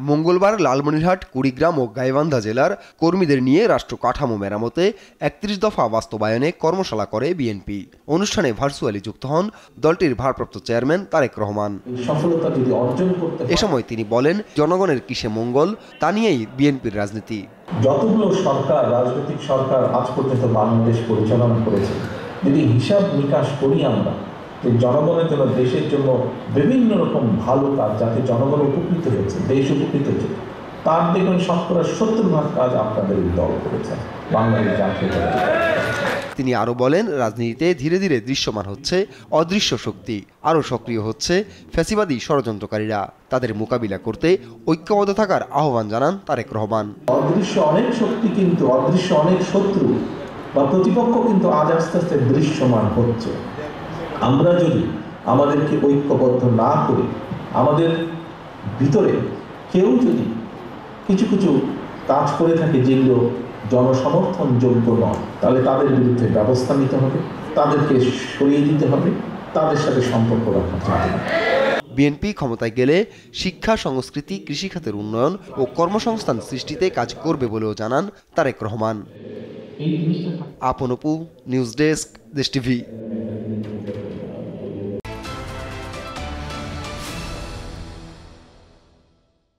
মঙ্গলবার লালমনিরহাট, কুড়িগ্রাম ও গাইবান্ধা জেলার কর্মীদের নিয়ে রাষ্ট্র কাঠামো মেরামতে ৩১ দফা বাস্তবায়নে কর্মশালা করে বিএনপি। অনুষ্ঠানে ভার্চুয়ালি যুক্ত হন দলটির ভারপ্রাপ্ত চেয়ারম্যান তারেক রহমান। এ সময় তিনি বলেন, জনগণের কিসে মঙ্গল তা নিয়েই বিএনপির রাজনীতি। যতগুলো সরকার, রাজনৈতিক সরকার আজ পর্যন্ত বাংলাদেশ পরিচালনা করেছে, যদি হিসাব নিকাশ করি আমরা যে জনগণের জন্য, দেশের জন্য বিভিন্ন রকম ভালো কাজ যাতে জনগণ উপকৃত হয়েছে, দেশ উপকৃত হয়েছে, তার দেখবেন 70% কাজ আপনাদের দল করেছে, বাংলাদেশ জাতীয় দল। তিনি আরও বলেন, রাজনীতিতে ধীরে ধীরে দৃশ্যমান হচ্ছে অদৃশ্য শক্তি, আরও সক্রিয় হচ্ছে ফ্যাসিবাদী ষড়যন্ত্রকারীরা। তাদের মোকাবিলা করতে ঐক্যবদ্ধ থাকার আহ্বান জানান তারেক রহমান। অদৃশ্য অনেক শক্তি কিন্তু, অদৃশ্য অনেক শত্রু বা প্রতিপক্ষ কিন্তু আজ আস্তে আস্তে দৃশ্যমান হচ্ছে। আমরা যদি আমাদেরকে ঐক্যবদ্ধ না করি, আমাদের ভিতরে কেউ যদি কিছু কিছু কাজ করে থাকে যেগুলো জনসমর্থন যোগ্য নয়, তাহলে তাদের বিরুদ্ধে ব্যবস্থা নিতে হবে, তাদেরকে সরিয়ে দিতে হবে, তাদের সাথে সম্পর্ক রাখা যাবে না। বিএনপি ক্ষমতায় গেলে শিক্ষা, সংস্কৃতি, কৃষিখাতের উন্নয়ন ও কর্মসংস্থান সৃষ্টিতে কাজ করবে বলেও জানান তারেক রহমান। আপন অপু, নিউজ ডেস্ক, দেশ টিভি।